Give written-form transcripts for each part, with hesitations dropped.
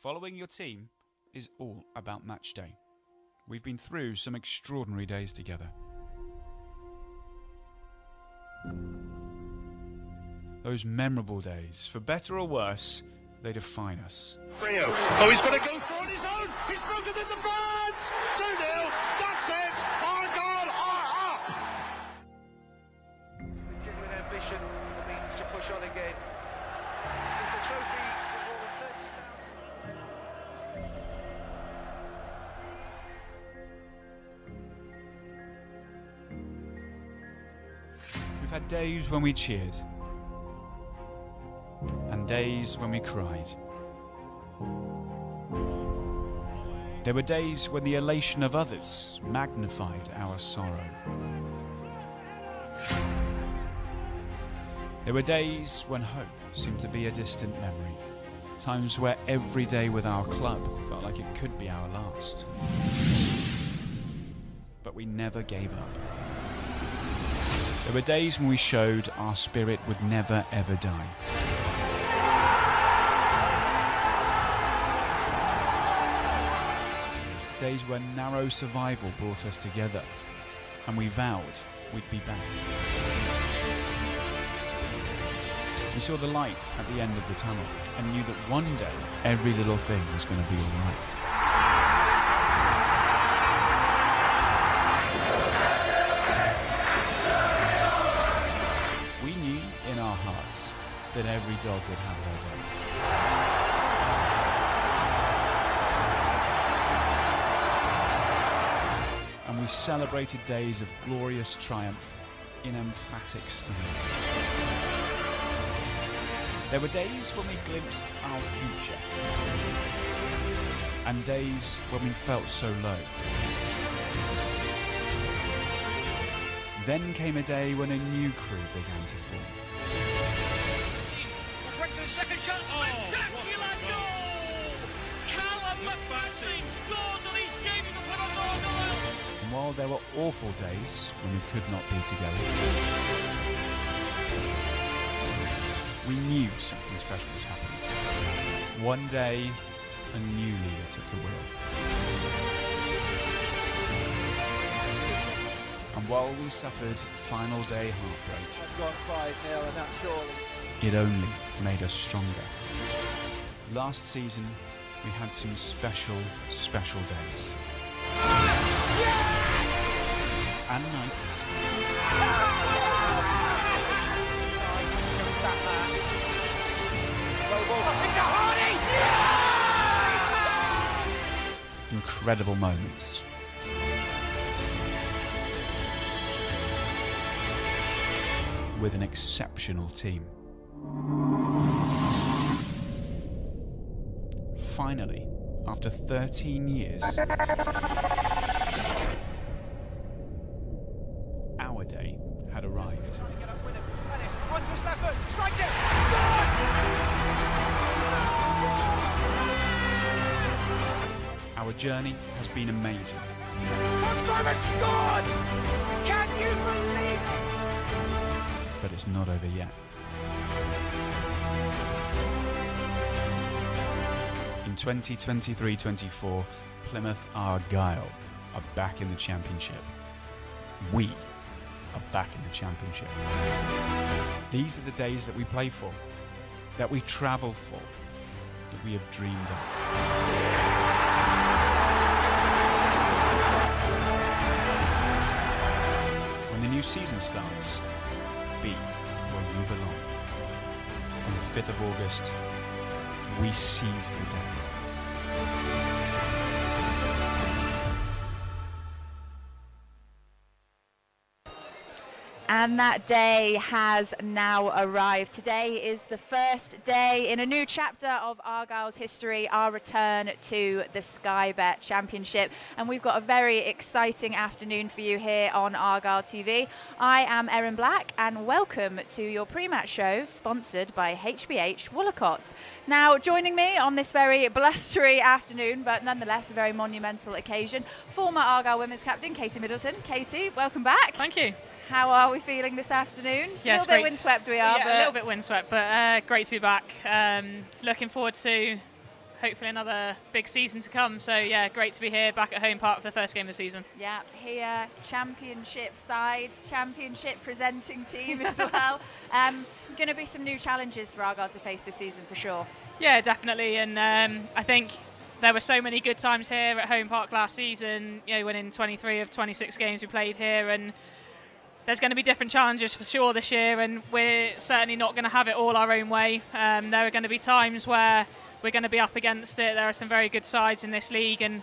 Following your team is all about match day. We've been through some extraordinary days together. Those memorable days, for better or worse, they define us. Rio. Oh, he's going to go through on his own. He's broken in the birds. 2-0. That's it. Argyle are up. With genuine ambition, the means to push on again. Is the trophy for more than 30,000? We've had days when we cheered, and days when we cried. There were days when the elation of others magnified our sorrow. There were days when hope seemed to be a distant memory. Times where every day with our club felt like it could be our last. But we never gave up. There were days when we showed our spirit would never ever die. Days when narrow survival brought us together, and we vowed we'd be back. We saw the light at the end of the tunnel and knew that one day every little thing was going to be all right. We knew in our hearts that every dog would have their day. And we celebrated days of glorious triumph in emphatic style. There were days when we glimpsed our future, and days when we felt so low. Then came a day when a new crew began to form. Quick to the second shot. Spectacular goal. Callum McPherson scores on his debut for Plymouth Argyle. And while there were awful days when we could not be together, we knew something special was happening. One day, a new leader took the wheel. And while we suffered final day heartbreak, Has gone 5-0 and that surely. it only made us stronger. Last season, we had some special, special days. And nights. It's a Hardy. Incredible moments. With an exceptional team. Finally, after 13 years, our day had arrived. Onto his left foot. Strikes it. Scores. Our journey has been amazing. Cosgrove has scored. Can you believe it? But it's not over yet. In 2023-24, Plymouth Argyle are back in the Championship. We are back in the Championship. These are the days that we play for, that we travel for, that we have dreamed of. When the new season starts, be where you belong. On the 5th of August, we seize the day. And that day has now arrived. Today is the first day in a new chapter of Argyle's history, our return to the Sky Bet Championship. And we've got a very exciting afternoon for you here on Argyle TV. I am Erin Black, and welcome to your pre-match show sponsored by HBH Woolacotts. Now, joining me on this very blustery afternoon, but nonetheless a very monumental occasion, former Argyle women's captain Katie Middleton. Katie, welcome back. Thank you. How are we feeling this afternoon? Yeah, a little bit windswept we are. Yeah, but a little bit windswept, but great to be back. Looking forward to hopefully another big season to come. So yeah, great to be here back at Home Park for the first game of the season. Yeah, here, championship side, championship presenting team as well. Going to be some new challenges for Argyle to face this season for sure. Yeah, definitely, and I think there were so many good times here at Home Park last season, winning 23 of 26 games we played here, and there's going to be different challenges for sure this year, and we're certainly not going to have it all our own way. There are going to be times where we're going to be up against it. There are some very good sides in this league, and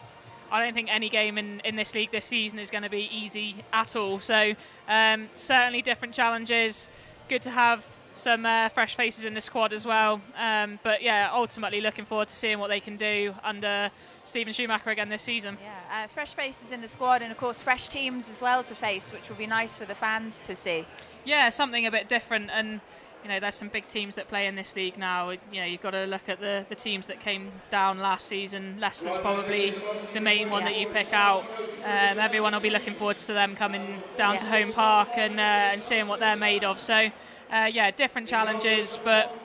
I don't think any game in this league this season is going to be easy at all. So certainly different challenges. Good to have some fresh faces in the squad as well. But yeah, ultimately looking forward to seeing what they can do under Stephen Schumacher again this season. Yeah, fresh faces in the squad, and of course fresh teams as well to face, which will be nice for the fans to see. Yeah, something a bit different, and there's some big teams that play in this league now. You've got to look at the teams that came down last season. Leicester's probably the main one that you pick out. Everyone will be looking forward to them coming down to Home Park and seeing what they're made of. So different challenges, but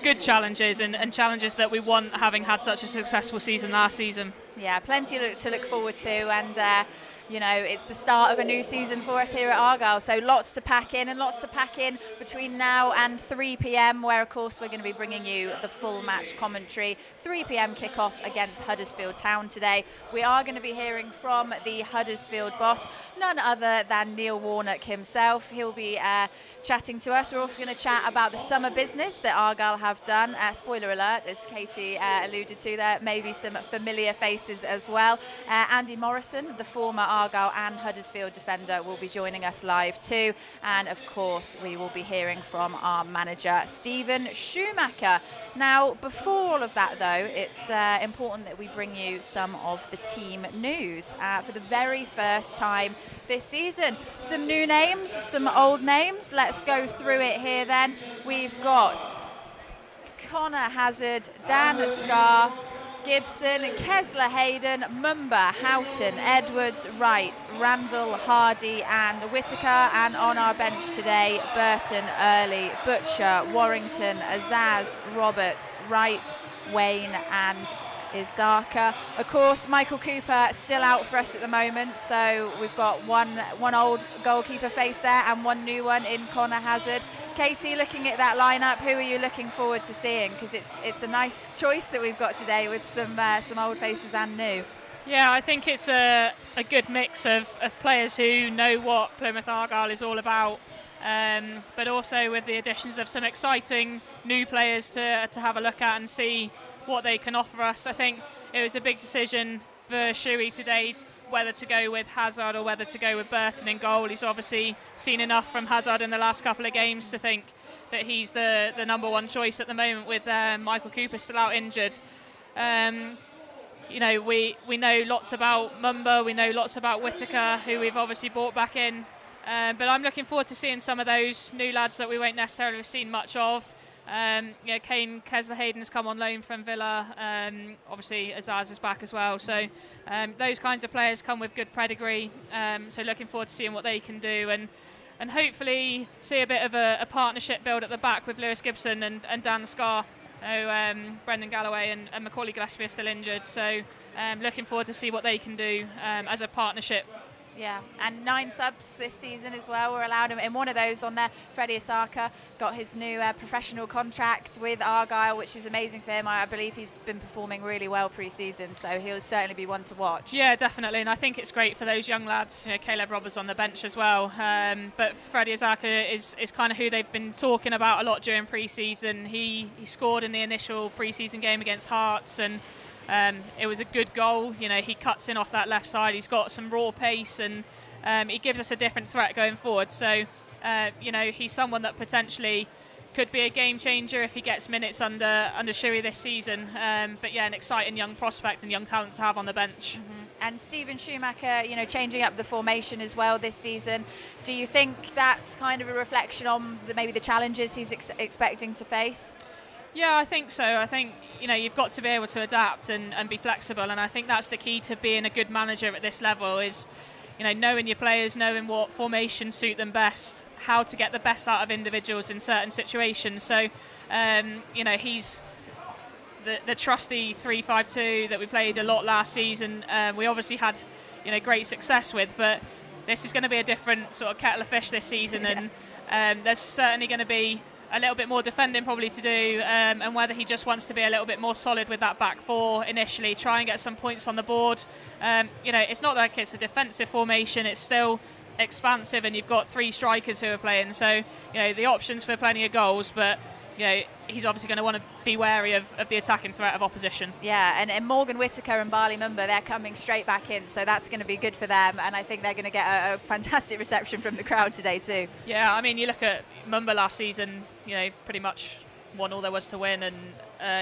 good challenges, and challenges that we want, having had such a successful season last season. Yeah, plenty to look forward to, and it's the start of a new season for us here at Argyle, so lots to pack in, and lots to pack in between now and 3 p.m, where of course we're going to be bringing you the full match commentary. 3 p.m. kickoff against Huddersfield Town today. We are going to be hearing from the Huddersfield boss, none other than Neil Warnock himself. He'll be chatting to us. We're also going to chat about the summer business that Argyle have done. Spoiler alert, as Katie alluded to there, maybe some familiar faces as well. Andy Morrison, the former Argyle and Huddersfield defender, will be joining us live too. And of course, we will be hearing from our manager, Stephen Schumacher. Now, before all of that though, it's important that we bring you some of the team news. For the very first time this season, some new names, some old names. Let's go through it here then. We've got Connor Hazard, Dan Scarr, Gibson, Kesler Hayden, Mumba, Houghton, Edwards, Wright, Randall, Hardy and Whittaker. And on our bench today, Burton, Early, Butcher, Warrington, Azaz, Roberts, Wright, Wayne and Izaka. Of course, Michael Cooper still out for us at the moment, so we've got one old goalkeeper face there and one new one in Connor Hazard. Katie, looking at that lineup, who are you looking forward to seeing? Because it's a nice choice that we've got today with some old faces and new. Yeah, I think it's a good mix of players who know what Plymouth Argyle is all about, but also with the additions of some exciting new players to have a look at and see what they can offer us. I think it was a big decision for Shuey today whether to go with Hazard or whether to go with Burton in goal. He's obviously seen enough from Hazard in the last couple of games to think that he's the number one choice at the moment, with Michael Cooper still out injured. We know lots about Mumba, we know lots about Whittaker, who we've obviously brought back in, but I'm looking forward to seeing some of those new lads that we won't necessarily have seen much of. Kane Kesler Hayden's come on loan from Villa. Obviously Azaz is back as well, so those kinds of players come with good pedigree, so looking forward to seeing what they can do, and hopefully see a bit of a partnership build at the back with Lewis Gibson and Dan Scarr. Brendan Galloway and Macaulay Gillespie are still injured, so looking forward to see what they can do as a partnership. Yeah, and 9 subs this season as well. We're allowed him in one of those on there. Freddie Asaka got his new professional contract with Argyle, which is amazing for him. I believe he's been performing really well pre-season, so he'll certainly be one to watch. Yeah, definitely, and I think it's great for those young lads. Caleb Roberts on the bench as well, but Freddie Asaka is kind of who they've been talking about a lot during pre-season. He scored in the initial pre-season game against Hearts, and it was a good goal. He cuts in off that left side. He's got some raw pace, and he gives us a different threat going forward. So, he's someone that potentially could be a game changer if he gets minutes under Shuey this season. But yeah, an exciting young prospect and young talent to have on the bench. Mm-hmm. And Stephen Schumacher, changing up the formation as well this season. Do you think that's kind of a reflection on maybe the challenges he's expecting to face? Yeah, I think so. I think, you've got to be able to adapt and be flexible, and I think that's the key to being a good manager at this level is, knowing your players, knowing what formations suit them best, how to get the best out of individuals in certain situations. So, the trusty 3-5-2 that we played a lot last season, we obviously had great success with, but this is going to be a different sort of kettle of fish this season, and there's certainly going to be a little bit more defending probably to do, and whether he just wants to be a little bit more solid with that back four initially, try and get some points on the board. It's not like it's a defensive formation, it's still expansive, and you've got 3 strikers who are playing, so the options for plenty of goals, but he's obviously going to want to be wary of the attacking threat of opposition. Yeah, and Morgan Whittaker and Barley Mumba, they're coming straight back in, so that's going to be good for them, and I think they're going to get a fantastic reception from the crowd today too. Yeah, I mean, you look at Mumba last season, pretty much won all there was to win, and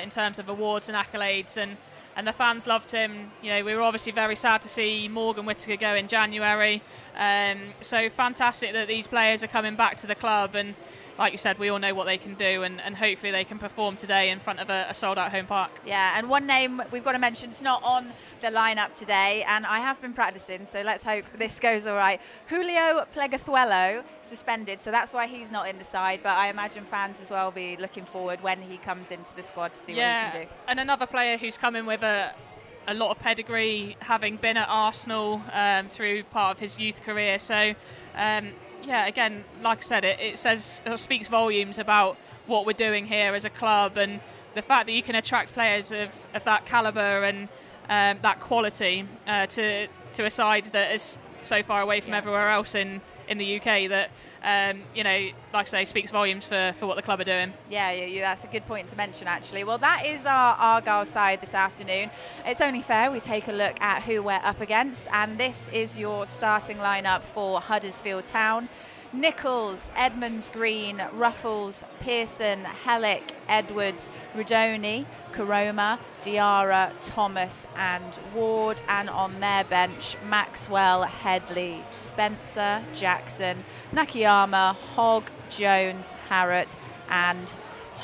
in terms of awards and accolades, and the fans loved him. We were obviously very sad to see Morgan Whittaker go in January, so fantastic that these players are coming back to the club, and like you said, we all know what they can do, and hopefully they can perform today in front of a sold-out home park. Yeah, and one name we've got to mention, it's not on the lineup today, and I have been practicing, so let's hope this goes all right. Julio Plegathuelo suspended, so that's why he's not in the side, but I imagine fans as well will be looking forward when he comes into the squad to see what he can do. And another player who's come in with a lot of pedigree, having been at Arsenal through part of his youth career, so again, like I said, it speaks volumes about what we're doing here as a club, and the fact that you can attract players of that calibre and that quality to a side that is so far away from everywhere else in the UK that like I say, speaks volumes for what the club are doing. Yeah, that's a good point to mention actually. Well, that is our Argyle side this afternoon. It's only fair we take a look at who we're up against, and this is your starting lineup for Huddersfield Town. Nichols, Edmonds Green, Ruffles, Pearson, Hellick, Edwards, Rudoni, Karoma, Diarra, Thomas and Ward, and on their bench Maxwell, Headley, Spencer, Jackson, Nakayama, Hogg, Jones, Harrott and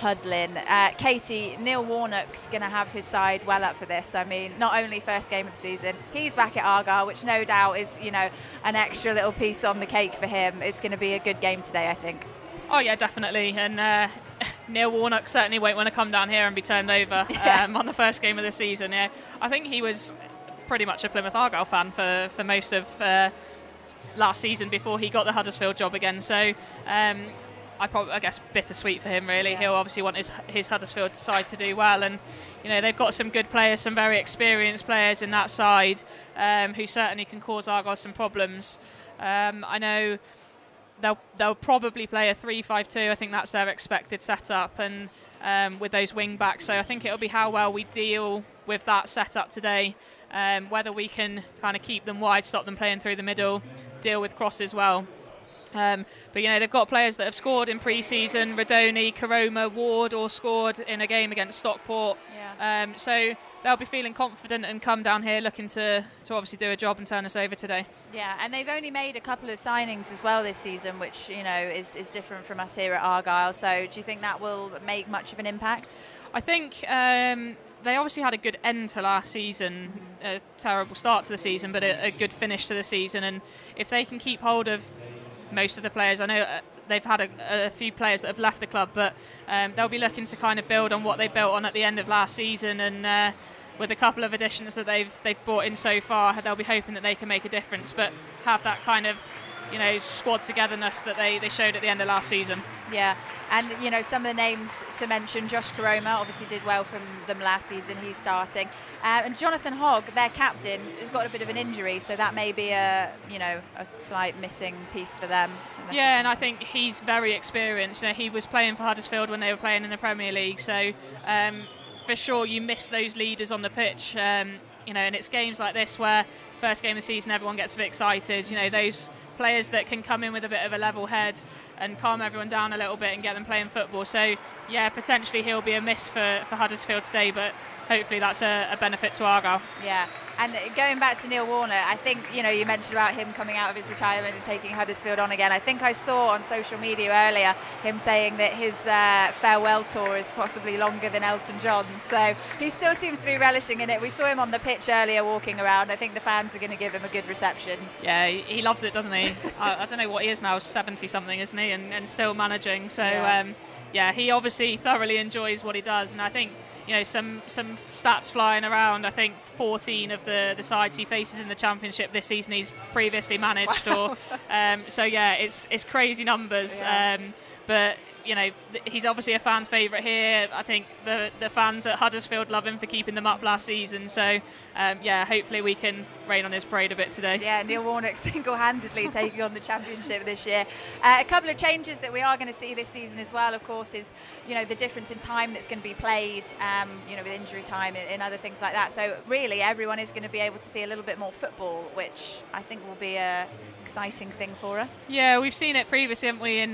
Hudlin. Katie, Neil Warnock's going to have his side well up for this. I mean, not only first game of the season, he's back at Argyle, which no doubt is, an extra little piece on the cake for him. It's going to be a good game today, I think. Oh yeah, definitely. And Neil Warnock certainly won't want to come down here and be turned over on the first game of the season. Yeah, I think he was pretty much a Plymouth Argyle fan for most of last season before he got the Huddersfield job again. So I guess bittersweet for him really. He'll obviously want his Huddersfield side to do well, and they've got some good players, some very experienced players in that side who certainly can cause Argyle some problems. I know they'll probably play a 3-5-2. I think that's their expected setup, and with those wing backs, so I think it'll be how well we deal with that setup today, whether we can kind of keep them wide, stop them playing through the middle, deal with crosses well. But they've got players that have scored in pre-season. Rudoni, Karoma, Ward all scored in a game against Stockport. So they'll be feeling confident and come down here looking to obviously do a job and turn us over today. Yeah, and they've only made a couple of signings as well this season, which is different from us here at Argyle. So do you think that will make much of an impact? I think they obviously had a good end to last season, a terrible start to the season, but a good finish to the season. And if they can keep hold of most of the players, I know they've had a few players that have left the club, but they'll be looking to kind of build on what they built on at the end of last season, and with a couple of additions that they've brought in so far, they'll be hoping that they can make a difference, but have that kind of squad togetherness that they showed at the end of last season. Yeah, and some of the names to mention, Josh Karoma obviously did well from them last season, he's starting, and Jonathan Hogg, their captain, has got a bit of an injury, so that may be a slight missing piece for them. Yeah, and I think he's very experienced. He was playing for Huddersfield when they were playing in the Premier League, so for sure you miss those leaders on the pitch, and it's games like this where first game of the season everyone gets a bit excited, those players that can come in with a bit of a level head and calm everyone down a little bit and get them playing football. So yeah, potentially he'll be a miss for Huddersfield today, but hopefully that's a benefit to Argyle. Yeah, and going back to Neil Warnock, I think you mentioned about him coming out of his retirement and taking Huddersfield on again. I think I saw on social media earlier him saying that his farewell tour is possibly longer than Elton John's, so he still seems to be relishing in it. We saw him on the pitch earlier walking around. I think the fans are going to give him a good reception. Yeah, he loves it, doesn't he? I don't know what he is now, 70 something, isn't he, and still managing, so yeah, he obviously thoroughly enjoys what he does, and I think some stats flying around. I think 14 of the sides he faces in the Championship this season he's previously managed. Wow. So yeah, it's crazy numbers. Yeah. But he's obviously a fan's favourite here. I think the fans at Huddersfield love him for keeping them up last season. So hopefully we can rain on his parade a bit today. Yeah, Neil Warnock single-handedly taking on the Championship this year. A couple of changes that we are going to see this season as well, of course, is the difference in time that's going to be played, with injury time and other things like that. So really, everyone is going to be able to see a little bit more football, which I think will be a exciting thing for us. Yeah, we've seen it previously, haven't we, in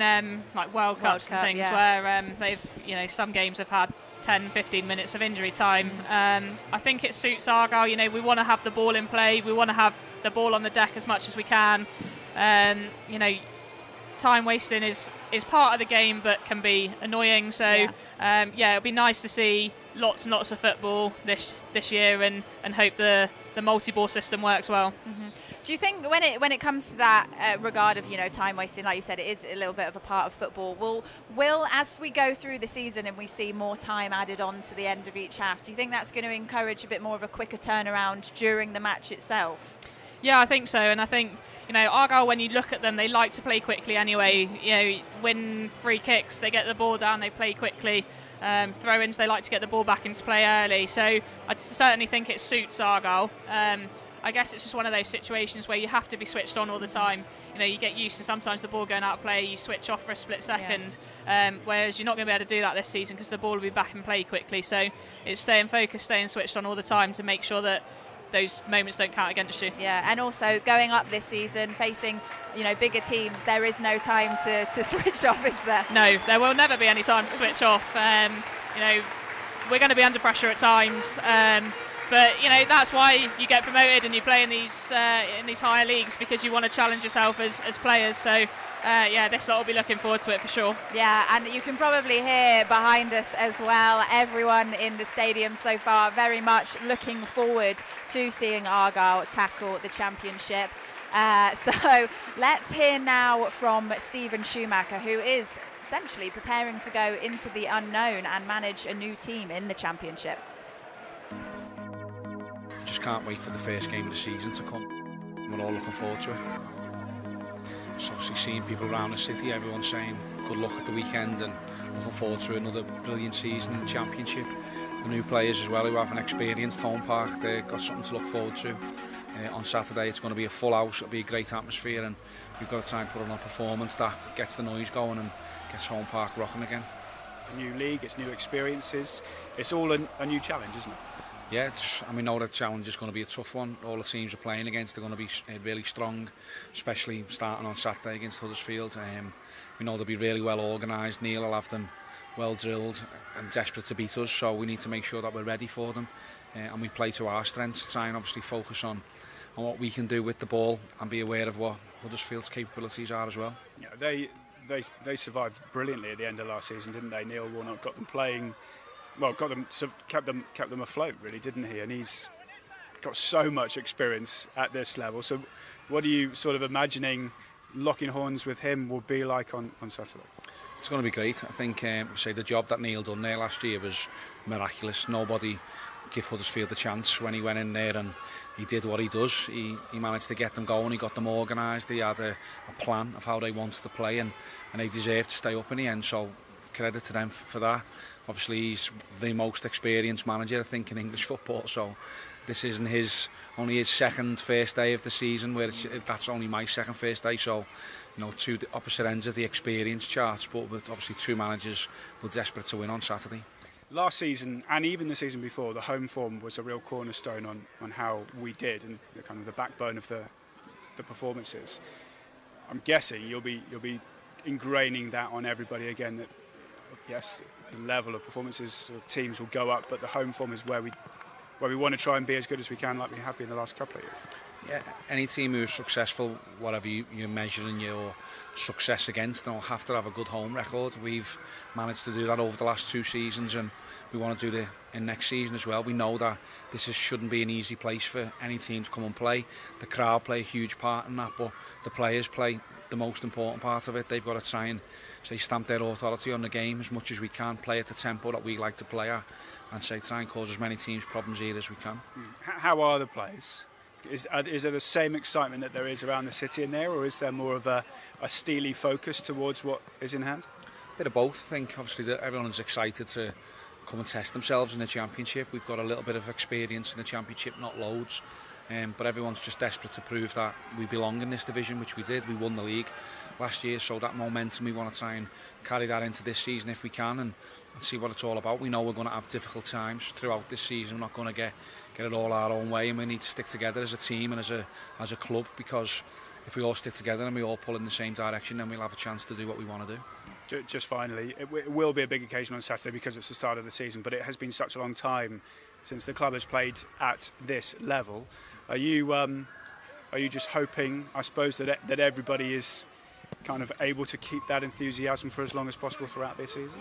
like World Cups and things, where they've some games have had 10-15 minutes of injury time. I think it suits Argyle. We want to have the ball in play, we want to have the ball on the deck as much as we can. Time wasting is part of the game but can be annoying, so it'll be nice to see lots and lots of football this year and hope the multi-ball system works well. Mm-hmm. Do you think when it comes to that regard of time wasting, like you said, it is a little bit of a part of football, will as we go through the season and we see more time added on to the end of each half, do you think that's going to encourage a bit more of a quicker turnaround during the match itself? Yeah, I think so, and I think Argyle, when you look at them, they like to play quickly anyway. Win free kicks, they get the ball down, they play quickly. Throw-ins, they like to get the ball back into play early. So I certainly think it suits Argyle. I guess it's just one of those situations where you have to be switched on all the time. You get used to sometimes the ball going out of play, you switch off for a split second, whereas you're not going to be able to do that this season because the ball will be back in play quickly. So it's staying focused, staying switched on all the time to make sure that those moments don't count against you. Yeah, and also going up this season, facing bigger teams, there is no time to switch off, is there? No, there will never be any time to switch off. We're going to be under pressure at times. But that's why you get promoted and you play in these higher leagues, because you want to challenge yourself as players. So this lot will be looking forward to it for sure. Yeah, and you can probably hear behind us as well, everyone in the stadium so far very much looking forward to seeing Argyle tackle the Championship. So let's hear now from Stephen Schumacher, who is essentially preparing to go into the unknown and manage a new team in the Championship. Just can't wait for the first game of the season to come. We're all looking forward to it. So obviously seeing people around the city, everyone's saying good luck at the weekend and looking forward to another brilliant season in the Championship. The new players as well, who have an experienced home park, they've got something to look forward to. On Saturday it's going to be a full house, it'll be a great atmosphere, and we've got to try and put on a performance that gets the noise going and gets home park rocking again. A new league, it's new experiences, it's all a new challenge, isn't it? Yeah, we know that challenge is going to be a tough one. All the teams we're playing against are going to be really strong, especially starting on Saturday against Huddersfield. We know they'll be really well organised. Neil will have them well drilled and desperate to beat us, so we need to make sure that we're ready for them. And we play to our strengths, try and obviously focus on what we can do with the ball and be aware of what Huddersfield's capabilities are as well. Yeah, they survived brilliantly at the end of last season, didn't they? Neil Warnock got them playing. Well, kept them afloat, really, didn't he? And he's got so much experience at this level. So, what are you sort of imagining locking horns with him will be like on Saturday? It's going to be great. I think, the job that Neil done there last year was miraculous. Nobody gave Huddersfield a chance when he went in there, and he did what he does. He managed to get them going. He got them organised. He had a plan of how they wanted to play, and they deserved to stay up in the end. So, credit to them for that. Obviously, he's the most experienced manager, I think, in English football. So this isn't only his first day of the season, where that's only my first day. So, two opposite ends of the experience charts, but with obviously two managers were desperate to win on Saturday. Last season, and even the season before, the home form was a real cornerstone on how we did, and kind of the backbone of the performances. I'm guessing you'll be ingraining that on everybody again. That yes, the level of performances or teams will go up, but the home form is where we want to try and be as good as we can, like we have been the last couple of years. Yeah, any team who's successful, whatever you're measuring your success against, they'll have to have a good home record. We've managed to do that over the last 2 seasons, and we want to do it in next season as well. We know that shouldn't be an easy place for any team to come and play. The crowd play a huge part in that, but the players play the most important part of it. They've got to try and stamp their authority on the game as much as we can, play at the tempo that we like to play at, and say try and cause as many teams problems here as we can. How are the players? Is there the same excitement that there is around the city in there, or is there more of a steely focus towards what is in hand? A bit of both. I think obviously that everyone's excited to come and test themselves in the Championship. We've got a little bit of experience in the Championship, not loads, but everyone's just desperate to prove that we belong in this division, which we did. We won the league last year, so that momentum we want to try and carry that into this season if we can, and see what it's all about. We know we're going to have difficult times throughout this season. We're not going to get it all our own way, and we need to stick together as a team and as a club, because if we all stick together and we all pull in the same direction, then we'll have a chance to do what we want to do. Just finally, it will be a big occasion on Saturday because it's the start of the season, but it has been such a long time since the club has played at this level. Are you just hoping, I suppose, that everybody is kind of able to keep that enthusiasm for as long as possible throughout this season?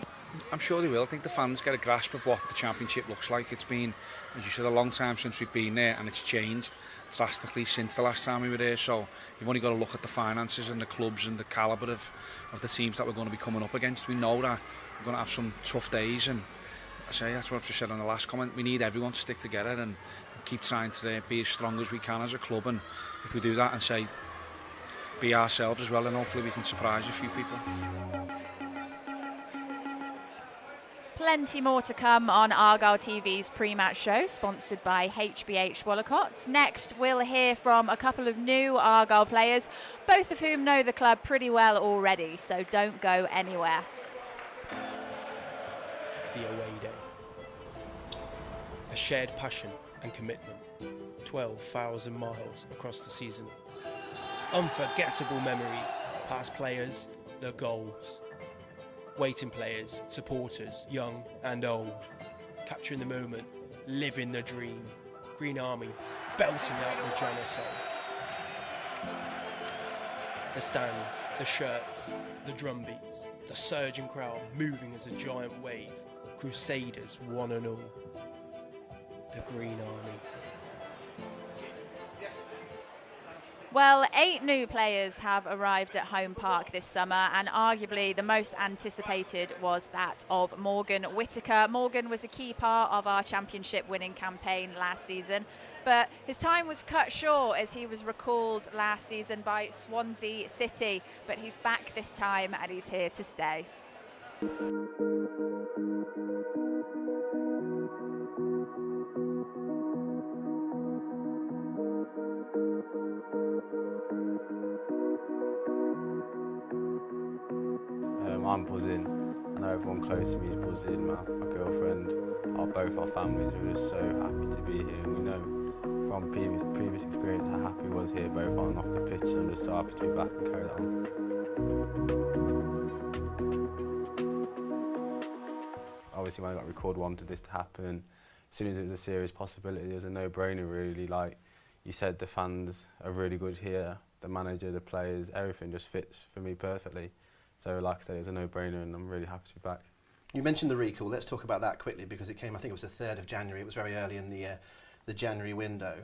I'm sure they will. I think the fans get a grasp of what the Championship looks like. It's been, as you said, a long time since we've been there, and it's changed drastically since the last time we were there. So you've only got to look at the finances and the clubs and the calibre of the teams that we're going to be coming up against. We know that we're going to have some tough days, and I say that's what I've just said on the last comment. We need everyone to stick together and keep trying to be as strong as we can as a club, and if we do that and say be ourselves as well, and hopefully we can surprise a few people. Plenty more to come on Argyle TV's pre-match show, sponsored by HBH Wallacott. Next, we'll hear from a couple of new Argyle players, both of whom know the club pretty well already, so don't go anywhere. The away day. A shared passion and commitment. 12,000 miles across the season. Unforgettable memories, past players, the goals. Waiting players, supporters, young and old. Capturing the moment, living the dream. Green Army, belting out the genocide. The stands, the shirts, the drum beats, the surging crowd moving as a giant wave. Crusaders, one and all. The Green Army. Well, 8 new players have arrived at Home Park this summer, and arguably the most anticipated was that of Morgan Whittaker. Morgan was a key part of our championship winning campaign last season, but his time was cut short as he was recalled last season by Swansea City. But he's back this time and he's here to stay. I'm buzzing. I know everyone close to me is buzzing. My girlfriend, both our families are just so happy to be here. And we know from previous experience how happy we was here, both on and off the pitch. I'm just so happy to be back and carry that on. Obviously, when I got recalled, wanted this to happen. As soon as it was a serious possibility, it was a no-brainer really. Like you said, the fans are really good here. The manager, the players, everything just fits for me perfectly. So like I said, it was a no-brainer and I'm really happy to be back. You mentioned the recall. Let's talk about that quickly because it came, I think it was the 3rd of January. It was very early in the January window.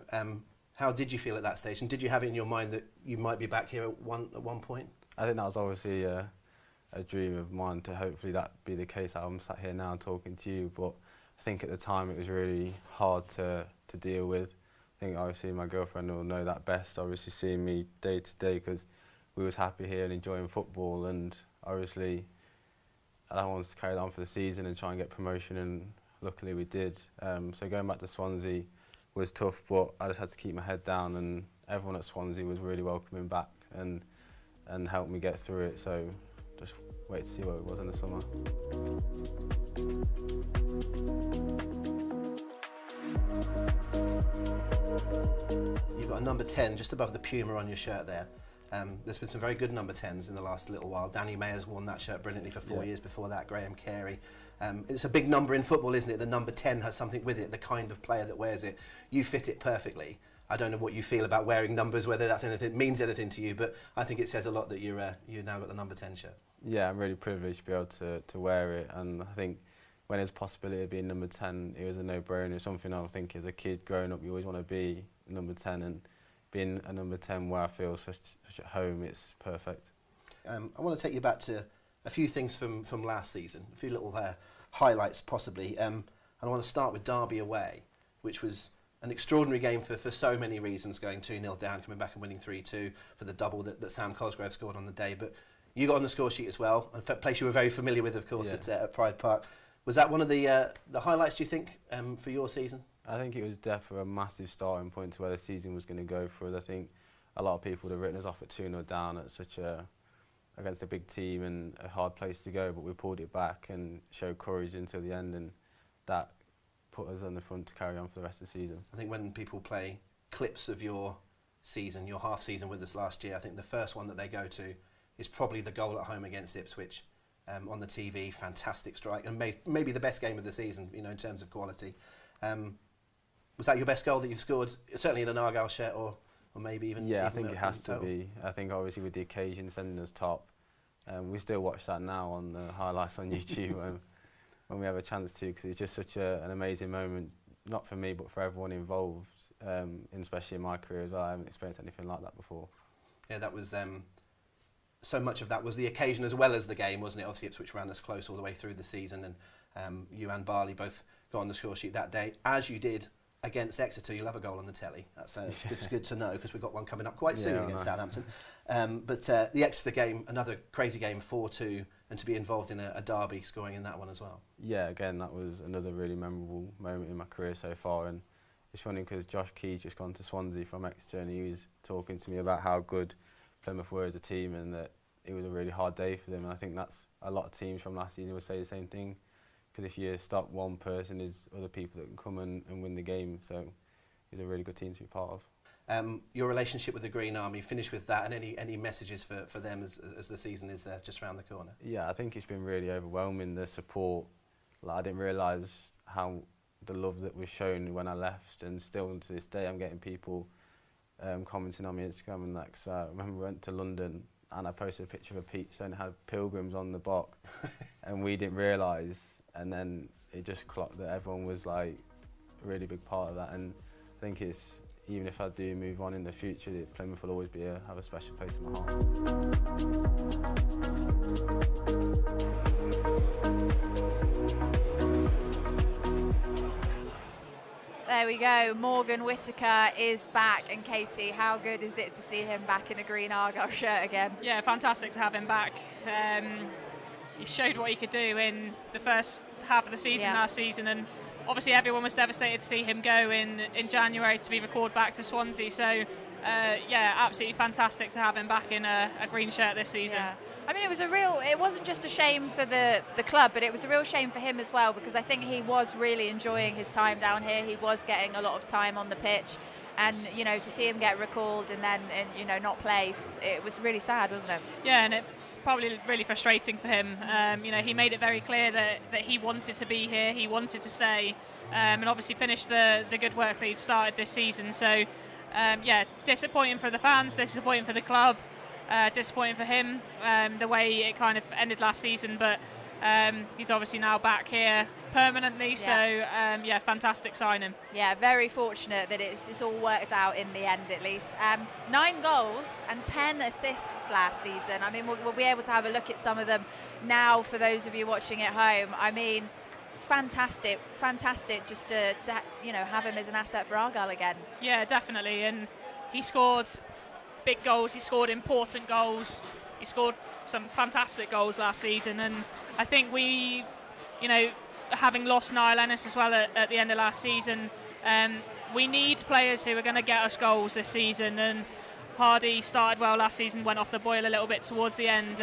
How did you feel at that stage? And did you have it in your mind that you might be back here at one point? I think that was obviously a dream of mine to hopefully that be the case. I'm sat here now talking to you, but I think at the time it was really hard to deal with. I think obviously my girlfriend will know that best, obviously seeing me day to day, because we was happy here and enjoying football, and obviously I wanted to carry on for the season and try and get promotion, and luckily we did. So going back to Swansea was tough, but I just had to keep my head down, and everyone at Swansea was really welcoming back and helped me get through it. So just wait to see what it was in the summer. You've got a number 10 just above the Puma on your shirt there. There's been some very good number 10s in the last little while. Danny Mayer's worn that shirt brilliantly for 4 years before that, Graham Carey. It's a big number in football, isn't it? The number 10 has something with it, the kind of player that wears it. You fit it perfectly. I don't know what you feel about wearing numbers, whether that's anything means anything to you, but I think it says a lot that you now got the number 10 shirt. Yeah, I'm really privileged to be able to wear it, and I think when there's a possibility of being number 10, it was a no-brainer. Something I think as a kid growing up, you always want to be number 10, and being a number 10 where I feel such at home, it's perfect. I want to take you back to a few things from last season, a few little highlights possibly. And I want to start with Derby away, which was an extraordinary game for so many reasons, going 2-0 down, coming back and winning 3-2 for the double that Sam Cosgrove scored on the day. But you got on the score sheet as well, a place you were very familiar with, of course, at Pride Park. Was that one of the highlights, do you think, for your season? I think it was definitely a massive starting point to where the season was going to go for us. I think a lot of people would have written us off at 2-0 down at against a big team and a hard place to go, but we pulled it back and showed courage until the end, and that put us on the front to carry on for the rest of the season. I think when people play clips of your season, your half season with us last year, I think the first one that they go to is probably the goal at home against Ipswich on the TV. Fantastic strike, and maybe the best game of the season, in terms of quality. Was that your best goal that you've scored, certainly in an Argyle shirt, or maybe even? Yeah, I think it has to be. I think obviously with the occasion sending us top, we still watch that now on the highlights on YouTube when we have a chance to, because it's just such an amazing moment, not for me but for everyone involved, especially in my career as well. I haven't experienced anything like that before. Yeah, that was so much of that was the occasion as well as the game, wasn't it? Obviously Ipswich ran us close all the way through the season, and you and Barley both got on the score sheet that day, as you did against Exeter. You'll have a goal on the telly. That's good to know, because we've got one coming up quite soon against Southampton. But the Exeter game, another crazy game, 4-2, and to be involved in a derby, scoring in that one as well. Yeah, again, that was another really memorable moment in my career so far. And it's funny because Josh Key's just gone to Swansea from Exeter, and he was talking to me about how good Plymouth were as a team and that it was a really hard day for them. And I think that's a lot of teams from last season would say the same thing, because if you stop one person, there's other people that can come and win the game. So it's a really good team to be part of. Your relationship with the Green Army, finish with that, and any messages for them as the season is just around the corner? Yeah, I think it's been really overwhelming, the support. I didn't realise how the love that was shown when I left, and still to this day I'm getting people commenting on my Instagram and that. So I remember we went to London and I posted a picture of a pizza and it had pilgrims on the box and we didn't realise, and then it just clocked that everyone was like a really big part of that. And I think it's, even if I do move on in the future, Plymouth will always have a special place in my heart. There we go, Morgan Whittaker is back, and Katie, how good is it to see him back in a green Argyle shirt again? Yeah, fantastic to have him back. He showed what he could do in the first half of the season last season, and obviously everyone was devastated to see him go in January to be recalled back to Swansea. So yeah, absolutely fantastic to have him back in a green shirt this season. Yeah. I mean, it wasn't just a shame for the club, but it was a real shame for him as well, because I think he was really enjoying his time down here. He was getting a lot of time on the pitch, and to see him get recalled and then not play, it was really sad, wasn't it? Yeah, and it probably really frustrating for him. He made it very clear that he wanted to be here, he wanted to stay, and obviously finish the good work that he'd started this season. So yeah, disappointing for the fans, disappointing for the club. Disappointing for him, the way it kind of ended last season, but he's obviously now back here permanently. So yeah, fantastic signing. Yeah, very fortunate that it's all worked out in the end, at least. 9 goals and 10 assists last season. I mean, we'll be able to have a look at some of them now for those of you watching at home. I mean, fantastic just to have him as an asset for Argyle again. Yeah, definitely, and he scored big goals, he scored important goals, he scored some fantastic goals last season, and I think we, having lost Niall Ennis as well at the end of last season, we need players who are going to get us goals this season, and Hardy started well last season, went off the boil a little bit towards the end,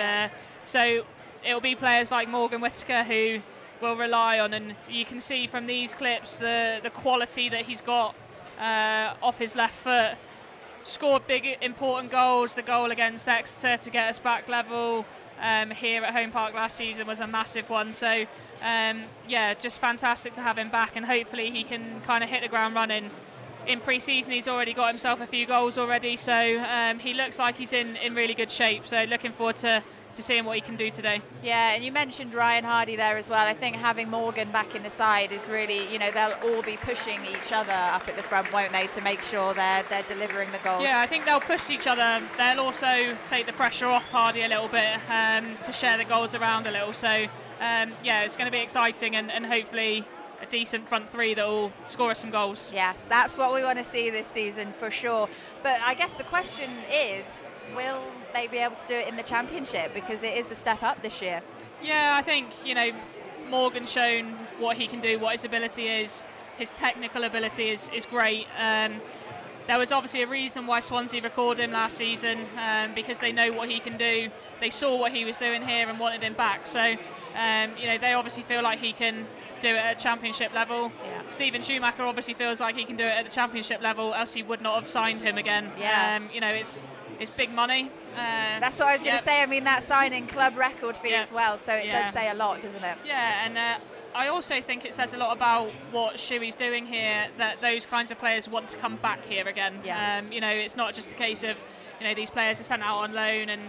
so it'll be players like Morgan Whittaker who we'll rely on, and you can see from these clips the quality that he's got off his left foot. Scored big important goals. The goal against Exeter to get us back level here at home park last season was a massive one. So yeah, just fantastic to have him back, and hopefully he can kind of hit the ground running. In pre-season he's already got himself a few goals already, so he looks like he's in really good shape. So looking forward to seeing what he can do today. Yeah, and you mentioned Ryan Hardy there as well. I think having Morgan back in the side is really, they'll all be pushing each other up at the front, won't they, to make sure they're delivering the goals. Yeah, I think they'll push each other. They'll also take the pressure off Hardy a little bit to share the goals around a little. So yeah, it's going to be exciting, and hopefully a decent front three that will score us some goals. Yes, that's what we want to see this season for sure. But I guess the question is, will they be able to do it in the Championship, because it is a step up this year? Yeah, I think, Morgan's shown what he can do, what his ability is. His technical ability is great. There was obviously a reason why Swansea recorded him last season, because they know what he can do. They saw what he was doing here and wanted him back. So, they obviously feel like he can do it at Championship level. Yeah. Stephen Schumacher obviously feels like he can do it at the Championship level, else he would not have signed him again. Yeah. It's big money. That's what I was going to say. I mean, that signing club record fee as well, so it does say a lot, doesn't it? Yeah, and I also think it says a lot about what Shuey's doing here, that those kinds of players want to come back here again. Yeah. It's not just a case of, these players are sent out on loan and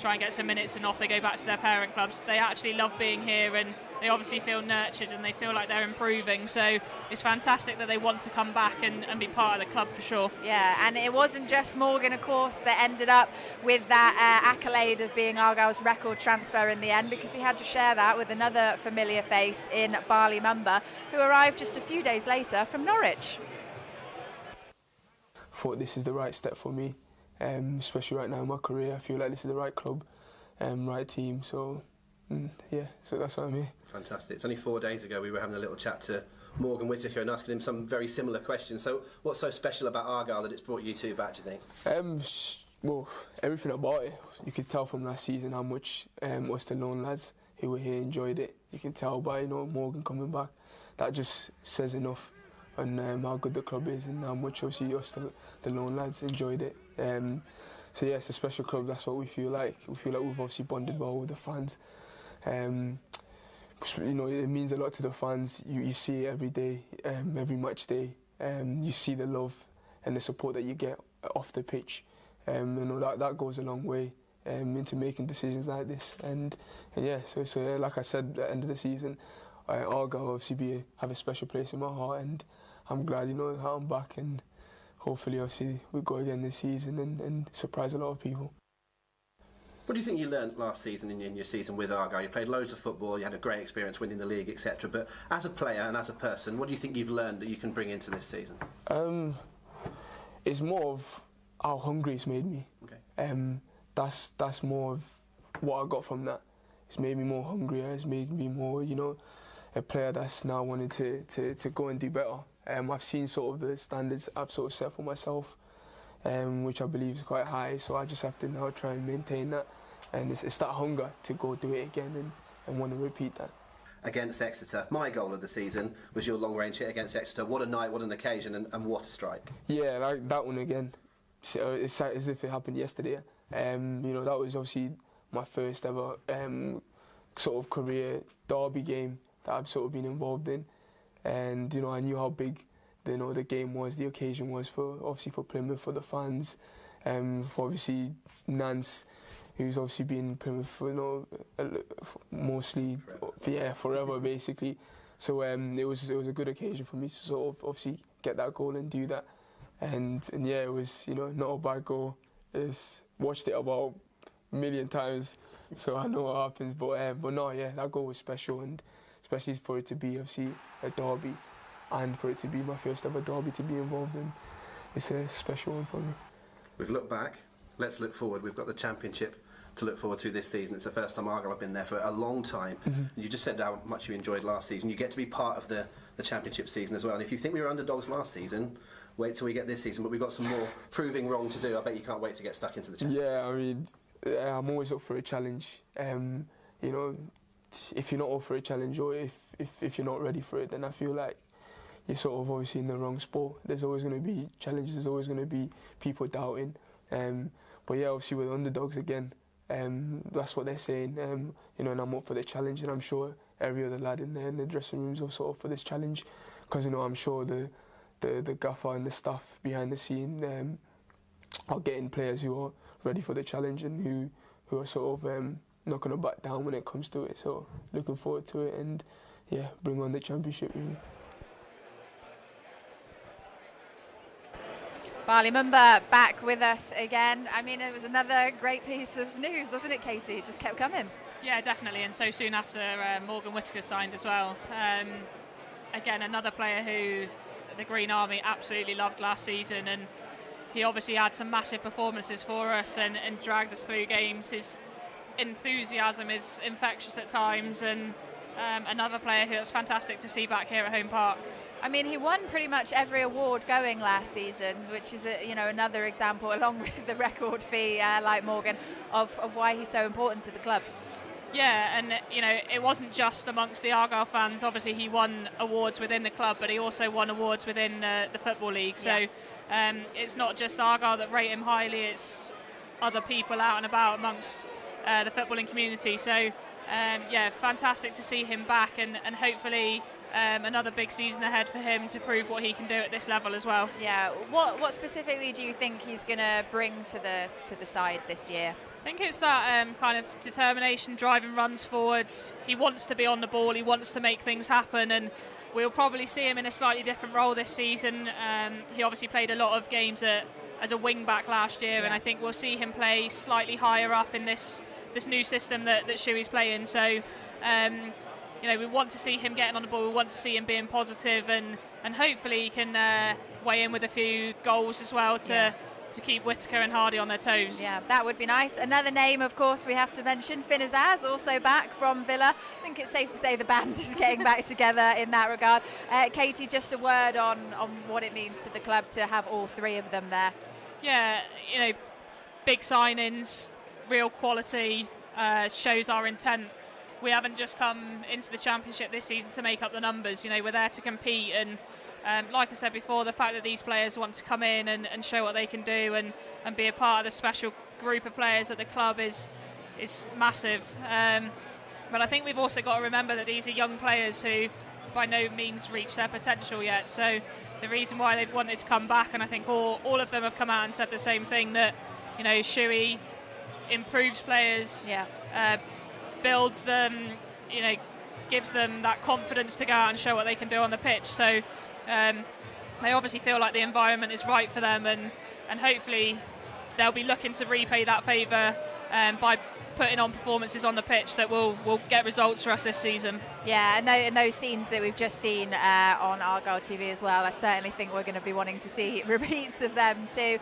try and get some minutes and off they go back to their parent clubs. They actually love being here, and they obviously feel nurtured and they feel like they're improving. So it's fantastic that they want to come back and be part of the club for sure. Yeah, and it wasn't just Morgan, of course, that ended up with that accolade of being Argyle's record transfer in the end, because he had to share that with another familiar face in Barley Mumba, who arrived just a few days later from Norwich. Thought this is the right step for me, especially right now in my career. I feel like this is the right club, right team, so so that's why I'm here. Fantastic. It's only 4 days ago we were having a little chat to Morgan Whittaker and asking him some very similar questions. So what's so special about Argyle that it's brought you two back, do you think? Well, everything about it. You could tell from last season how much us the lone lads who were here enjoyed it. You can tell by Morgan coming back. That just says enough on how good the club is and how much obviously us the lone lads enjoyed it. So yeah, it's a special club. That's what we feel like. We feel like we've obviously bonded well with the fans. It means a lot to the fans. You see it every day, every match day. You see the love and the support that you get off the pitch. That goes a long way into making decisions like this. And yeah, so like I said, at the end of the season, Argyle obviously have a special place in my heart, and I'm glad how I'm back, and hopefully obviously we go again this season and surprise a lot of people. What do you think you learnt last season in your season with Argyle? You played loads of football, you had a great experience winning the league, etc. But as a player and as a person, what do you think you've learned that you can bring into this season? It's more of how hungry it's made me. Okay. That's more of what I got from that. It's made me more hungrier. It's made me more, a player that's now wanting to go and do better. I've seen sort of the standards I've sort of set for myself, which I believe is quite high. So I just have to now try and maintain that. And it's that hunger to go do it again and want to repeat that. Against Exeter, my goal of the season was your long-range hit against Exeter. What a night, what an occasion, and what a strike. Yeah, like that one again. It's as if it happened yesterday. That was obviously my first ever sort of career derby game that I've sort of been involved in, and I knew how big the game was, the occasion was for Plymouth, for the fans, for obviously Nance, who's obviously been in Plymouth for mostly forever basically. So it was a good occasion for me to sort of obviously get that goal and do that, and yeah, it was not a bad goal. Watched it about a million times, so I know what happens. But no, yeah, that goal was special, and especially for it to be obviously a derby, and for it to be my first ever derby to be involved in, it's a special one for me. We've looked back. Let's look forward. We've got the Championship to look forward to this season. It's the first time Argyle have been there for a long time. Mm-hmm. You just said how much you enjoyed last season. You get to be part of the Championship season as well. And if you think we were underdogs last season, wait till we get this season. But we've got some more proving wrong to do. I bet you can't wait to get stuck into the Championship. Yeah, I mean, I'm always up for a challenge. If you're not up for a challenge, or if you're not ready for it, then I feel like you're sort of obviously in the wrong sport. There's always going to be challenges. There's always going to be people doubting. But yeah, obviously with underdogs again, that's what they're saying. And I'm up for the challenge, and I'm sure every other lad in the dressing rooms are sort of for this challenge, because I'm sure the gaffer and the staff behind the scene are getting players who are ready for the challenge and who are sort of not going to back down when it comes to it. So looking forward to it, and yeah, bring on the Championship really. Barley Mumba back with us again. I mean, it was another great piece of news, wasn't it, Katie? It just kept coming. Yeah, definitely, and so soon after Morgan Whittaker signed as well. again, another player who the Green Army absolutely loved last season, and he obviously had some massive performances for us and dragged us through games. His enthusiasm is infectious at times, and another player who it's fantastic to see back here at home park. I mean, he won pretty much every award going last season, which is another example, along with the record fee, like Morgan, of why he's so important to the club. Yeah, and it wasn't just amongst the Argyle fans. Obviously, he won awards within the club, but he also won awards within the Football League. So it's not just Argyle that rate him highly, it's other people out and about amongst the footballing community. So fantastic to see him back, and hopefully another big season ahead for him to prove what he can do at this level as well. Yeah, what specifically do you think he's going to bring to the side this year? I think it's that kind of determination, driving runs forwards. He wants to be on the ball, he wants to make things happen, and we'll probably see him in a slightly different role this season. He obviously played a lot of games as a wing back last year, and I think we'll see him play slightly higher up in this new system that Shuey's playing. So we want to see him getting on the ball, we want to see him being positive, and hopefully he can weigh in with a few goals as well to keep Whittaker and Hardy on their toes. Yeah, that would be nice. Another name, of course, we have to mention, Finn Azaz, also back from Villa. I think it's safe to say the band is getting back together in that regard. Katie, just a word on what it means to the club to have all three of them there. Yeah, big signings, real quality, shows our intent. We haven't just come into the Championship this season to make up the numbers. We're there to compete, and like I said before, the fact that these players want to come in and show what they can do and be a part of the special group of players at the club is massive. But I think we've also got to remember that these are young players who by no means reach their potential yet. So the reason why they've wanted to come back, and I think all of them have come out and said the same thing, that Shuey improves players, builds them, gives them that confidence to go out and show what they can do on the pitch. So they obviously feel like the environment is right for them, and hopefully they'll be looking to repay that favour by putting on performances on the pitch that will get results for us this season. Yeah, and those scenes that we've just seen on Argyle TV as well, I certainly think we're going to be wanting to see repeats of them too.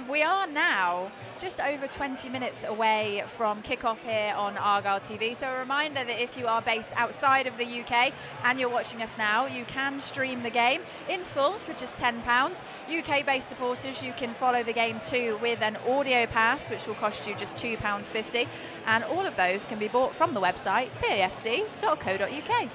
We are now just over 20 minutes away from kickoff here on Argyle TV. So a reminder that if you are based outside of the UK and you're watching us now, you can stream the game in full for just £10. UK-based supporters, you can follow the game too with an audio pass, which will cost you just £2.50. And all of those can be bought from the website pafc.co.uk.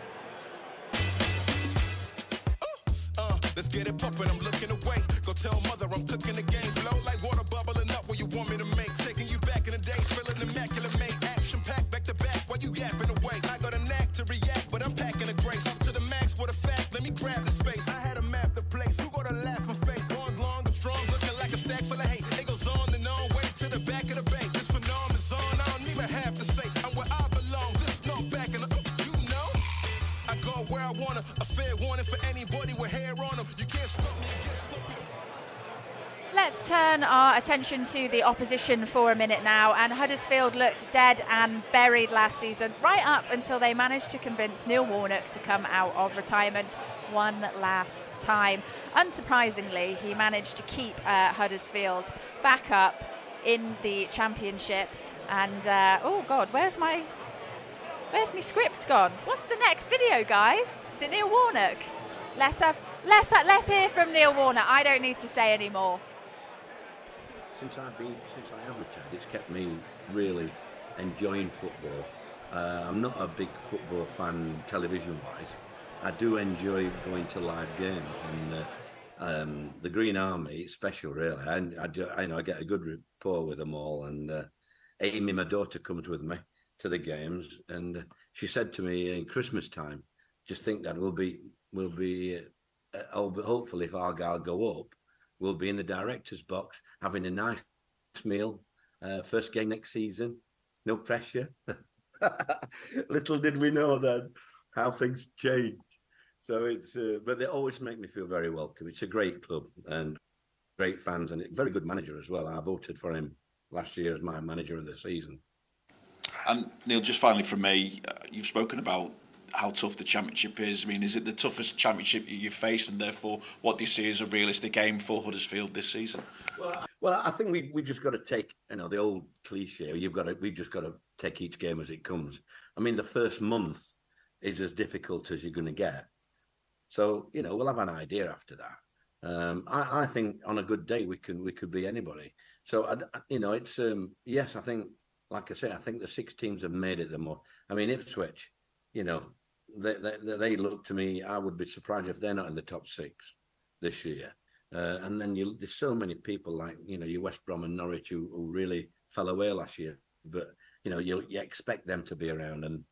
Let's get it poppin', I'm looking away. Go tell mother I'm cooking the game. Flow like water bubbling up where you want me to make. Taking you back in the day, feeling immaculate, mate. Action packed back to back while you yapping away. I got a knack to react, but I'm packing a grace. Up to the max with a fact, let me grab the space. I had to map the place, you gotta laugh and face. Long and strong, looking like a stack full of hate. It goes on and on, way to the back of the bank. This phenomenon's on, I don't even have to say. I'm where I belong, this not back in the, I go where I wanna, a fair warning for anybody with hair on them. You can't stop me, you can't stop me. Let's turn our attention to the opposition for a minute now, and Huddersfield looked dead and buried last season, right up until they managed to convince Neil Warnock to come out of retirement one last time. Unsurprisingly, he managed to keep Huddersfield back up in the Championship, and oh God, where's my script gone? What's the next video, guys? Is it Neil Warnock? Let's hear from Neil Warnock. I don't need to say any more. Since I have retired, it's kept me really enjoying football. I'm not a big football fan television-wise. I do enjoy going to live games, and the Green Army, it's special really. I know I get a good rapport with them all, and Amy, my daughter, comes with me to the games, and she said to me in Christmas time, just think that we'll be hopefully if Argyle go up, we'll be in the director's box having a nice meal, first game next season, no pressure. Little did we know then how things change. So it's but they always make me feel very welcome. It's a great club and great fans, and a very good manager as well. I voted for him last year as my manager of the season. And Neil, just finally from me, you've spoken about how tough the championship is? I mean, is it the toughest championship you've faced, and therefore, what do you see as a realistic aim for Huddersfield this season? Well, I think we just got to take, the old cliche. We've just got to take each game as it comes. I mean, the first month is as difficult as you're going to get. So we'll have an idea after that. I think on a good day we could be anybody. So it's yes, I think, like I say, I think the 6 teams have made it the more. I mean, Ipswich, they look to me. I would be surprised if they're not in the top 6 this year. And then there's so many people like your West Brom and Norwich who really fell away last year. But you expect them to be around, and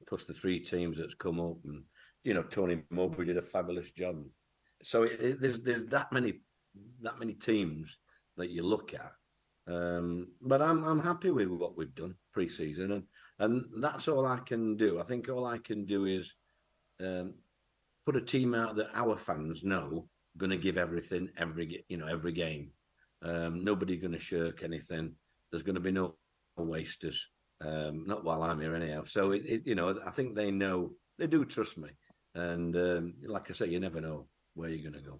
plus the 3 teams that's come up, and Tony Mowbray did a fabulous job. So there's that many teams that you look at. But I'm happy with what we've done pre-season, and that's all I can do. I think all I can do is put a team out that our fans know going to give everything every game. Nobody going to shirk anything. There's going to be no wasters. Not while I'm here anyhow. So I think they know, they do trust me, and like I say, you never know where you're going to go.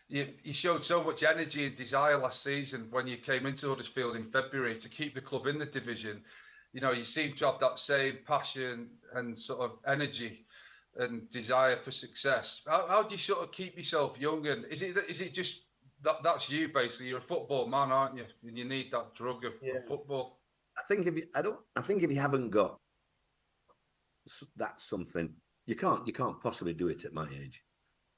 You showed so much energy and desire last season when you came into Huddersfield in February to keep the club in the division. You seem to have that same passion and sort of energy and desire for success. How do you sort of keep yourself young? And is it just that's you basically? You're a football man, aren't you? And you need that drug of football. I think if you haven't got that something, you can't possibly do it at my age.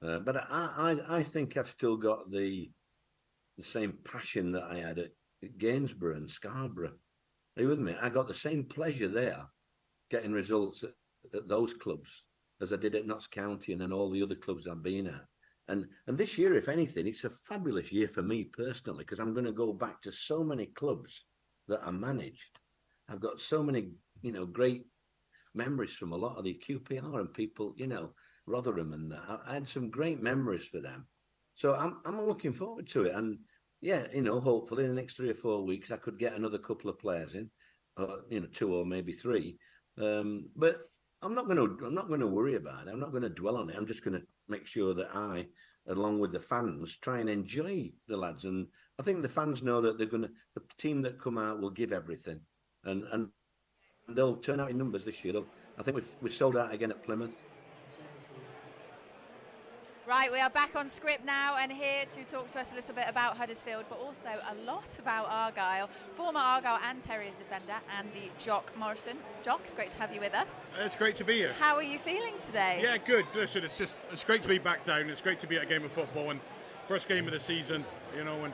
But I think I've still got the same passion that I had at Gainsborough and Scarborough. Are you with me? I got the same pleasure there, getting results at those clubs as I did at Notts County and then all the other clubs I've been at. And this year, if anything, it's a fabulous year for me personally, because I'm going to go back to so many clubs that I managed. I've got so many, great memories from a lot of the QPR and people, Rotherham, and I had some great memories for them. So I'm looking forward to it. And yeah, hopefully in the next 3 or 4 weeks I could get another couple of players in, 2 or maybe 3. But I'm not going to worry about it. I'm not going to dwell on it. I'm just going to make sure that I, along with the fans, try and enjoy the lads. And I think the fans know that the team that come out will give everything, and they'll turn out in numbers this year. I think we've sold out again at Plymouth. Right, we are back on script now and here to talk to us a little bit about Huddersfield, but also a lot about Argyle. Former Argyle and Terriers defender, Andy Jock Morrison. Jock, it's great to have you with us. It's great to be here. How are you feeling today? Yeah, good. Listen, it's great to be back down. It's great to be at a game of football, and first game of the season, and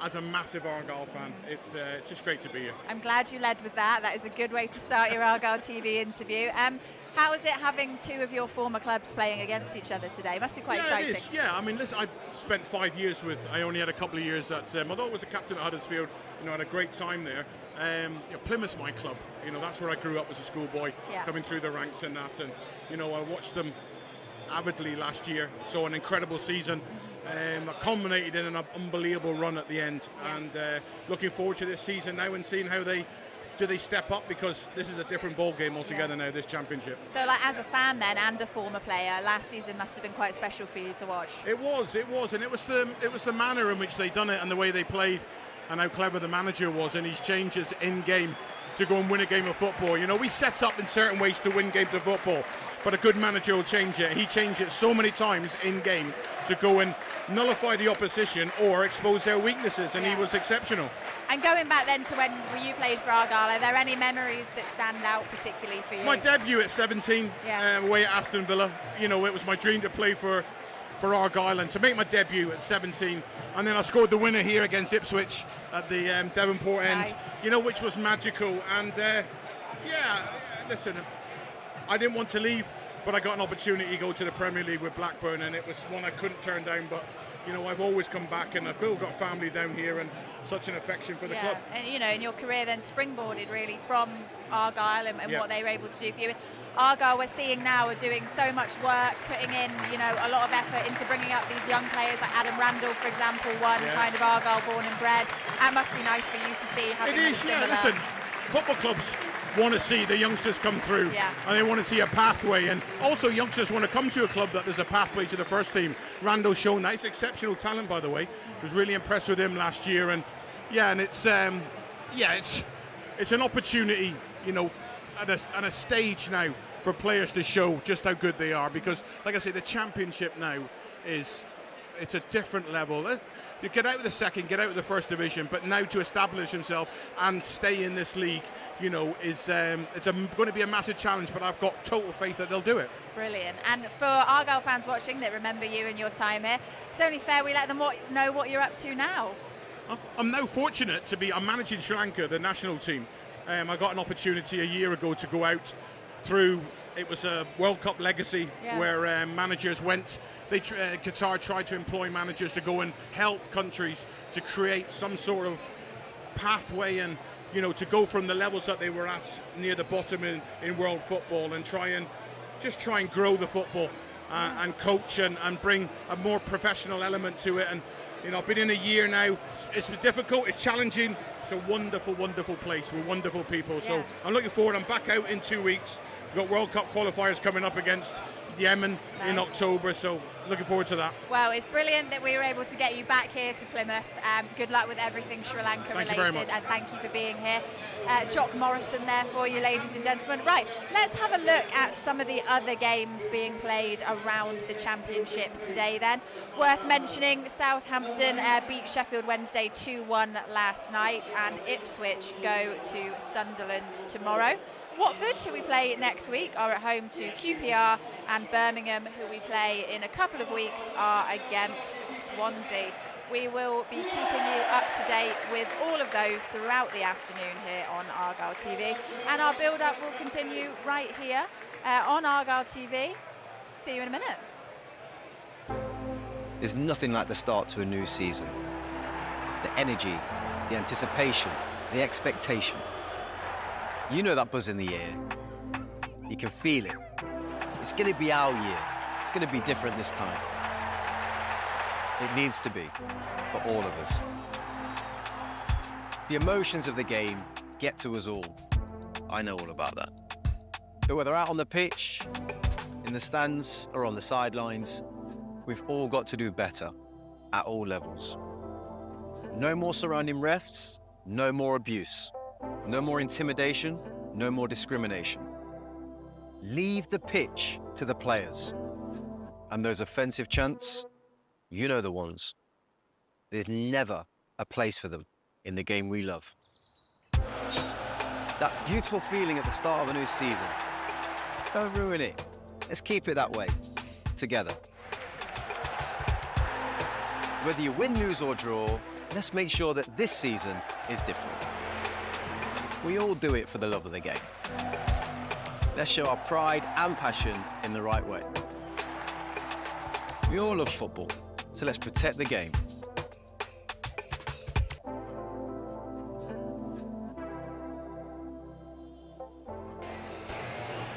as a massive Argyle fan, it's just great to be here. I'm glad you led with that. That is a good way to start your Argyle TV interview. How is it having 2 of your former clubs playing against each other today? It must be quite exciting. It is. Yeah, I mean, listen, I spent 5 years I only had a couple of years at, although I was a captain at Huddersfield, I had a great time there. Plymouth's my club. That's where I grew up as a schoolboy, coming through the ranks and that. And, I watched them avidly last year. Saw an incredible season. That culminated in an unbelievable run at the end. And looking forward to this season now and seeing how they step up, because this is a different ball game altogether now, this championship. So as a fan then and a former player, last season must have been quite special for you to watch. It was, and it was the manner in which they done it and the way they played and how clever the manager was in his changes in game to go and win a game of football. We set up in certain ways to win games of football, but a good manager will change it. He changed it so many times in game to go and nullify the opposition or expose their weaknesses, and he was exceptional. And going back then to when you played for Argyle, are there any memories that stand out particularly for you? My debut at 17, away at Aston Villa. It was my dream to play for Argyle and to make my debut at 17. And then I scored the winner here against Ipswich at the Devonport end, which was magical. And listen, I didn't want to leave, but I got an opportunity to go to the Premier League with Blackburn, and it was one I couldn't turn down. But I've always come back, and I've still got family down here and such an affection for the club. And in your career then springboarded really from Argyle and what they were able to do for you. Argyle, we're seeing now, are doing so much work, putting in a lot of effort into bringing up these young players like Adam Randall, for example, kind of Argyle born and bred. That must be nice for you to see. It is, Listen, football clubs want to see the youngsters come through, and they want to see a pathway. And also, youngsters want to come to a club that there's a pathway to the first team. Randall's shown that. He's exceptional talent, by the way. I was really impressed with him last year, and it's an opportunity, you know, at a stage now for players to show just how good they are. Because, like I say, the Championship now it's a different level. You get out of the second, get out of the first division, but now to establish himself and stay in this league, you know, it's going to be a massive challenge, but I've got total faith that they'll do it. Brilliant. And for Argyle fans watching that remember you and your time here, it's only fair we let them know what you're up to now. I'm now fortunate to be, I'm managing Sri Lanka, the national team. I got an opportunity a year ago to go out through, it was a World Cup legacy where managers went. Qatar tried to employ managers to go and help countries to create some sort of pathway and, you know, to go from the levels that they were at near the bottom in world football and try and grow the football and coach and bring a more professional element to it. And, you know, I've been in a year now. It's difficult, it's challenging. It's a wonderful, wonderful place with wonderful people. So I'm looking forward. I'm back out in 2 weeks. We've got World Cup qualifiers coming up against Yemen in October, so looking forward to that. Well, it's brilliant that we were able to get you back here to Plymouth. Good luck with everything Sri Lanka related, and thank you for being here. Jock Morrison there for you, ladies and gentlemen. Right, let's have a look at some of the other games being played around the Championship today then. Worth mentioning, Southampton beat Sheffield Wednesday 2-1 last night, and Ipswich go to Sunderland tomorrow. Watford, who we play next week, are at home to QPR, and Birmingham, who we play in a couple of weeks, are against Swansea. We will be keeping you up to date with all of those throughout the afternoon here on Argyle TV, and our build-up will continue right here on Argyle TV. See you in a minute. There's nothing like the start to a new season. The energy, the anticipation, the expectation. You know that buzz in the air. You can feel it. It's going to be our year. It's going to be different this time. It needs to be, for all of us. The emotions of the game get to us all. I know all about that. But whether out on the pitch, in the stands, or on the sidelines, we've all got to do better at all levels. No more surrounding refs, no more abuse. No more intimidation, no more discrimination. Leave the pitch to the players. And those offensive chants, you know the ones. There's never a place for them in the game we love. That beautiful feeling at the start of a new season. Don't ruin it. Let's keep it that way, together. Whether you win, lose or draw, let's make sure that this season is different. We all do it for the love of the game. Let's show our pride and passion in the right way. We all love football, so let's protect the game.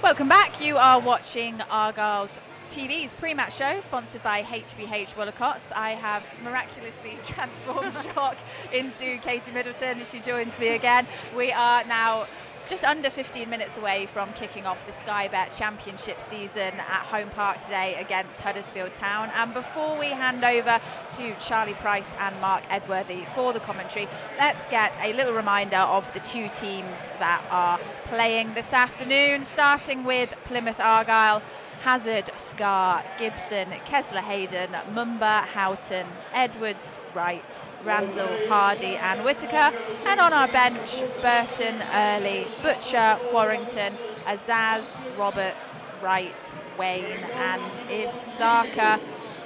Welcome back. You are watching Argyle's TV's pre-match show, sponsored by HBH Woolacotts. I have miraculously transformed Jock into Katie Middleton. She joins me again. We are now just under 15 minutes away from kicking off the Sky Bet Championship season at Home Park today against Huddersfield Town. And before we hand over to Charlie Price and Mark Edworthy for the commentary, let's get a little reminder of the two teams that are playing this afternoon, starting with Plymouth Argyle. Hazard, Scar, Gibson, Kessler Hayden, Mumba, Houghton, Edwards, Wright, Randall, Hardy and Whittaker. And on our bench, Burton, Early, Butcher, Warrington, Azaz, Roberts, Wright, Wayne and Isaka.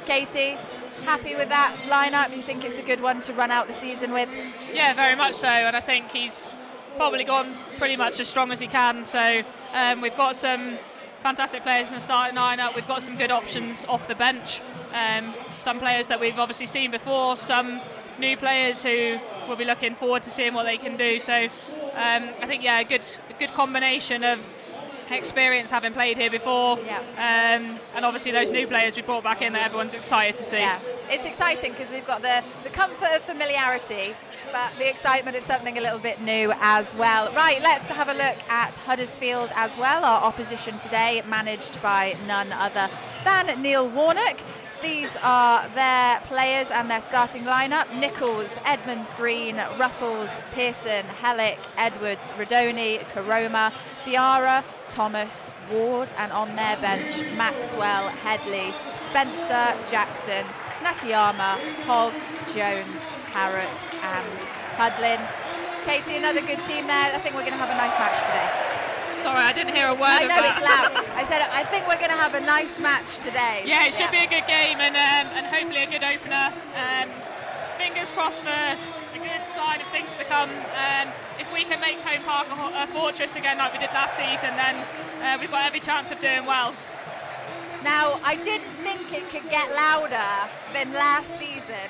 Katie, happy with that lineup? You think it's a good one to run out the season with? Yeah, very much so, and I think he's probably gone pretty much as strong as he can. So we've got some fantastic players in the starting lineup. We've got some good options off the bench. Some players that we've obviously seen before, some new players who will be looking forward to seeing what they can do. So I think, yeah, a good combination of experience having played here before. And obviously those new players we brought back in that everyone's excited to see. Yeah, it's exciting because we've got the comfort of familiarity, but the excitement of something a little bit new as well. Right, let's have a look at Huddersfield as well. Our opposition today, managed by none other than Neil Warnock. These are their players and their starting lineup: Nichols, Edmonds, Green, Ruffles, Pearson, Hellick, Edwards, Rodoni, Karoma, Diarra, Thomas, Ward, and on their bench, Maxwell, Headley, Spencer, Jackson, Nakayama, Hogg, Jones, Harrott and Hudlin. Katie, another good team there. I think we're going to have a nice match today. Sorry, I didn't hear a word I of know that. it's loud. I said I think we're going to have a nice match today. Yeah, it should be a good game and hopefully a good opener. Fingers crossed for a good sign of things to come. If we can make Home Park a fortress again like we did last season, then we've got every chance of doing well. Now, I didn't think it could get louder than last season.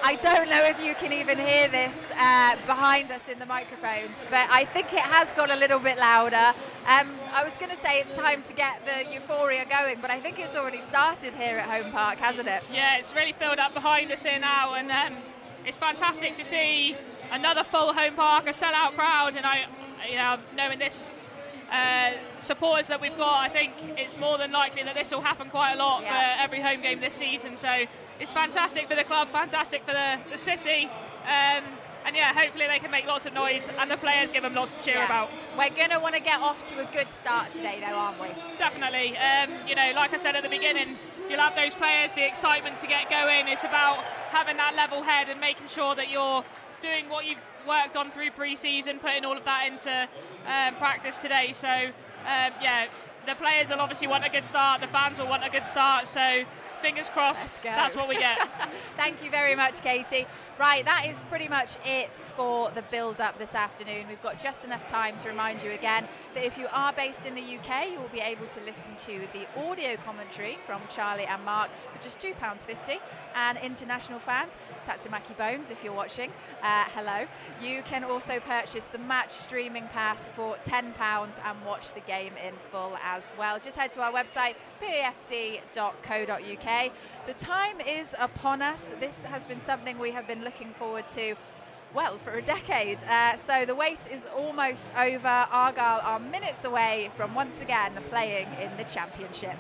I don't know if you can even hear this behind us in the microphones, but I think it has got a little bit louder. I was going to say it's time to get the euphoria going, but I think it's already started here at Home Park, hasn't it? Yeah, it's really filled up behind us here now, and it's fantastic to see another full Home Park, a sellout crowd, and knowing this supporters that we've got, I think it's more than likely that this will happen quite a lot for every home game this season. So it's fantastic for the club, fantastic for the city, and yeah, hopefully they can make lots of noise and the players give them lots to cheer about. We're going to want to get off to a good start today though, aren't we? Definitely. Like I said at the beginning, you'll have those players, the excitement to get going. It's about having that level head and making sure that you're doing what you've worked on through pre-season, putting all of that into practice today. So the players will obviously want a good start, the fans will want a good start, so fingers crossed, that's what we get. Thank you very much, Katie. Right, that is pretty much it for the build-up this afternoon. We've got just enough time to remind you again that if you are based in the UK, you will be able to listen to the audio commentary from Charlie and Mark for just £2.50. And international fans, Tatsumaki Bones, if you're watching, hello. You can also purchase the match streaming pass for £10 and watch the game in full as well. Just head to our website, pafc.co.uk. The time is upon us. This has been something we have been looking forward to, well, for a decade. So the wait is almost over. Argyle are minutes away from once again playing in the Championship.